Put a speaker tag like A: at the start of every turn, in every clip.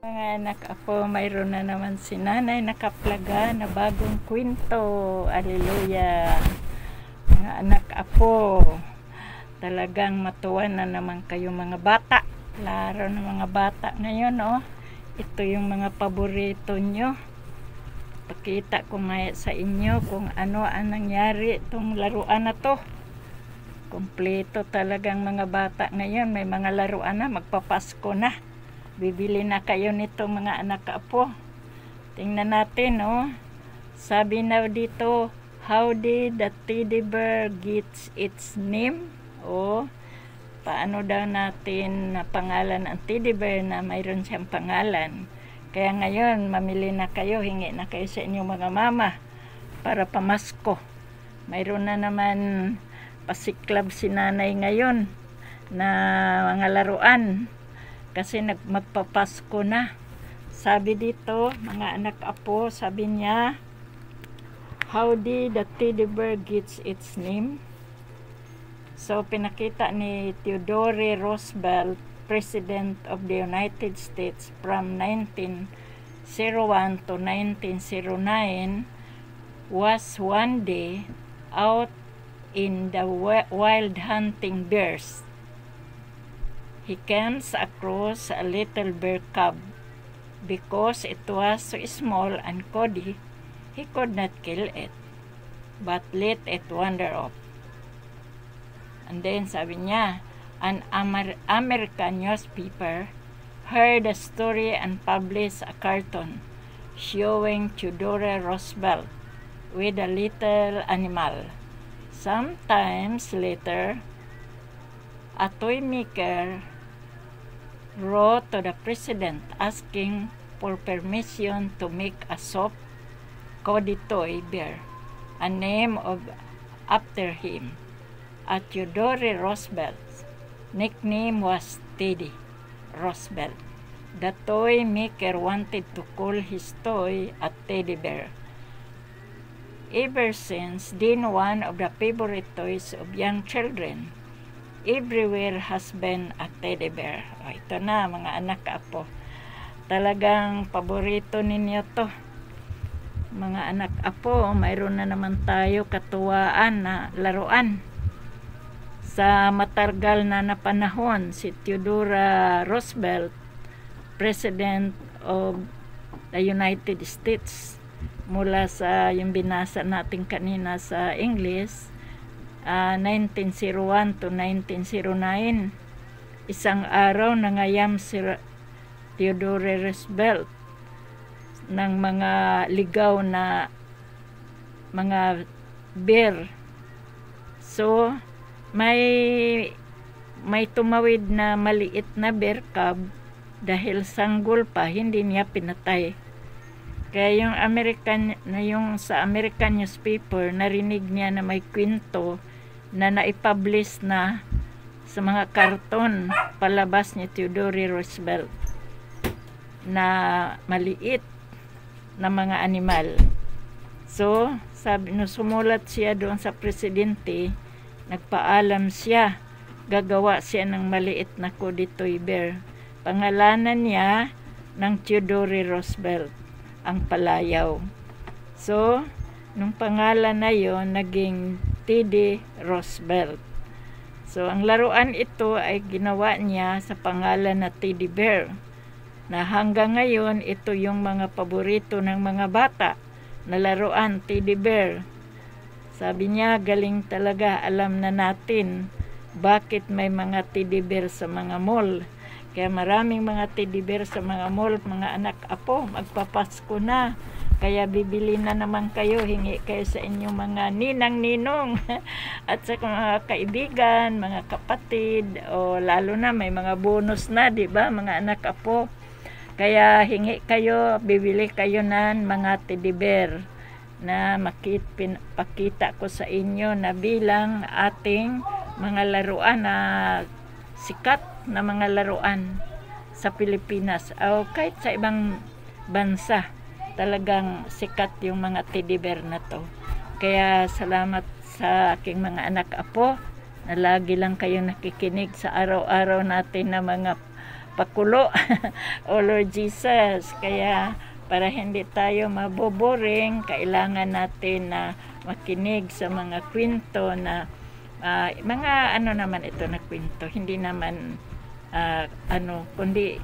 A: Mga anak ako, mayroon na naman si nanay nakaplaga na bagong kwento. Aleluya. Mga anak ako, talagang matuwa na naman kayo mga bata. Laro ng mga bata ngayon, oh. Ito yung mga paborito nyo. Pakita ko nga sa inyo kung ano ang nangyari itong laruan na to. Kompleto talagang mga bata ngayon. May mga laruan na, magpapasko na. Bibili na kayo nito mga anak apo. Tingnan natin, oh. Sabi na dito, how did the teddy bear gets its name? Oh, paano daw natin na pangalan ang teddy bear na mayroon siyang pangalan? Kaya ngayon, mamili na kayo, hingi na kayo sa inyong mga mama para pamasko. Mayroon na naman pasiklab si nanay ngayon na mga laruan. Kasi magpapasko na. Sabi dito, mga anak apo, sabi niya, how did the teddy bear gets its name? So, pinakita ni Theodore Roosevelt, President of the United States from 1901 to 1909, was one day out in the wild hunting bears. He comes across a little bear cub. Because it was so small and cuddy, he could not kill it, but let it wander off. And then sabi niya, an American newspaper heard a story and published a cartoon showing Theodore Roosevelt with a little animal. Sometimes later, a toy maker wrote to the president asking for permission to make a soft, cuddy toy bear, a name after him. Theodore Roosevelt's nickname was Teddy Roosevelt. The toy maker wanted to call his toy a teddy bear. Ever since then, one of the favorite toys of young children. Everywhere has been a teddy bear. O, ito na mga anak apo. Talagang paborito ninyo to. Mga anak apo, mayroon na naman tayo katuwaan na laruan. Sa matagal na panahon, si Theodore Roosevelt, President of the United States, mula sa yung binasa natin kanina sa English, 1901 to 1909, isang araw nangayam si Theodore Roosevelt ng mga ligaw na mga bear. So, may tumawid na maliit na bear cub dahil sanggol pa, hindi niya pinatay. Kaya yung sa American newspaper, narinig niya na may kwento na naipublish na sa mga karton palabas ni Theodore Roosevelt na maliit na mga animal. So, sumulat siya doon sa presidente, nagpaalam siya, gagawa siya ng maliit na cuddy toy bear. Pangalanan niya ng Theodore Roosevelt, ang palayaw. So, nung pangalan na yon naging Teddy Roosevelt. So, ang laruan ito ay ginawa niya sa pangalan na teddy bear. Na hanggang ngayon, ito yung mga paborito ng mga bata na laruan, teddy bear. Sabi niya, galing talaga, alam na natin bakit may mga teddy bear sa mga mall. Kaya maraming mga teddy bear sa mga mall, mga anak apo, magpapasko na. Kaya bibili na naman kayo, hingi kayo sa inyong mga ninang-ninong at sa mga kaibigan, mga kapatid, o lalo na may mga bonus na, di ba, mga anak apo. Kaya hingi kayo, bibili kayo ng mga teddy bear na pakita ko sa inyo na bilang ating mga laruan na sikat na mga laruan sa Pilipinas o kahit sa ibang bansa. Talagang sikat yung mga teddy bear na to. Kaya salamat sa aking mga anak apo na lagi lang kayo nakikinig sa araw-araw natin na mga pakulo. O Lord Jesus, kaya para hindi tayo maboboring, kailangan natin na makinig sa mga kwento na mga ano naman ito na kwento, hindi naman kundi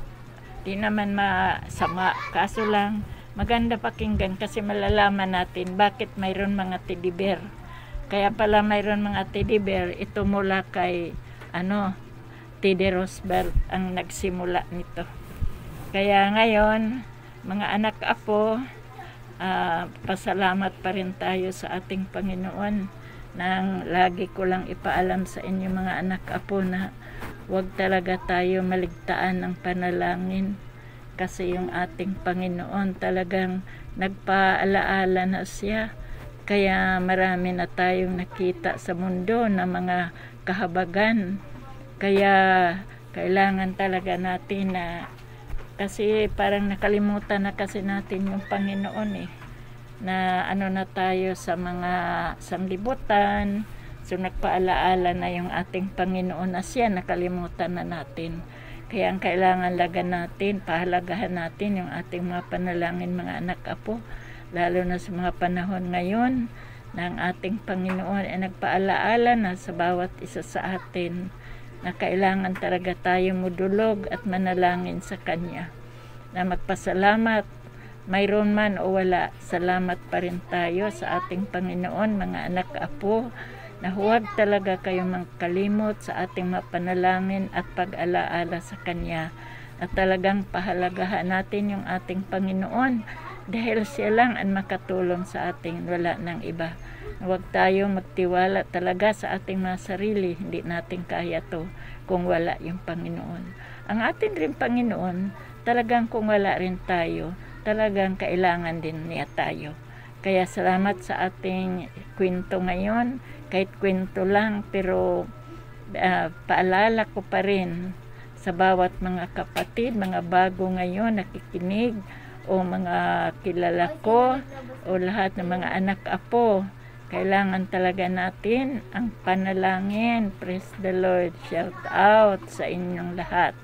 A: di naman masama, kaso lang maganda pakinggan kasi malalaman natin bakit mayroon mga teddy bear. Kaya pala mayroon mga teddy bear, ito mula kay Teddy Roosevelt ang nagsimula nito. Kaya ngayon, mga anak apo, pasalamat pa rin tayo sa ating Panginoon nang lagi ko lang ipaalam sa inyo mga anak apo na huwag talaga tayo maligtaan ng panalangin. Kasi yung ating Panginoon talagang nagpaalaala na siya. Kaya marami na tayong nakita sa mundo na mga kahabagan. Kaya kailangan talaga natin na, kasi parang nakalimutan na kasi natin yung Panginoon na na tayo sa mga sanglibutan. So nagpaalaala na yung ating Panginoon na siya, nakalimutan na natin. Kaya ang kailangan lagan natin, pahalagahan natin yung ating mga panalangin mga anak apo, lalo na sa mga panahon ngayon na ang ating Panginoon ay nagpaalaala na sa bawat isa sa atin na kailangan talaga tayo mudulog at manalangin sa Kanya. Na magpasalamat, mayroon man o wala, salamat pa rin tayo sa ating Panginoon mga anak apo, na huwag talaga kayong mangkalimot sa ating mga panalangin at pag-alaala sa Kanya. At talagang pahalagahan natin yung ating Panginoon dahil siya lang ang makatulong sa ating, wala ng iba. Huwag tayong magtiwala talaga sa ating mga sarili, hindi natin kaya to kung wala yung Panginoon. Ang ating rin Panginoon, talagang kung wala rin tayo, talagang kailangan din niya tayo. Kaya salamat sa ating kwento ngayon, kahit kwento lang, pero paalala ko pa rin sa bawat mga kapatid, mga bago ngayon nakikinig, o mga kilala ko, o lahat ng mga anak apo, kailangan talaga natin ang panalangin. Praise the Lord. Shout out sa inyong lahat.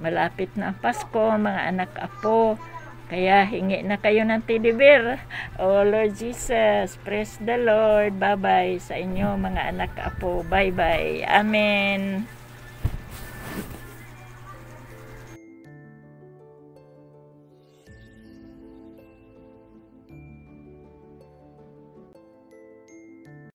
A: Malapit na ang Pasko, mga anak apo. Kaya hingi na kayo ng teddy bear. Oh Lord Jesus, praise the Lord. Bye-bye sa inyo mga anak apo. Bye-bye. Amen.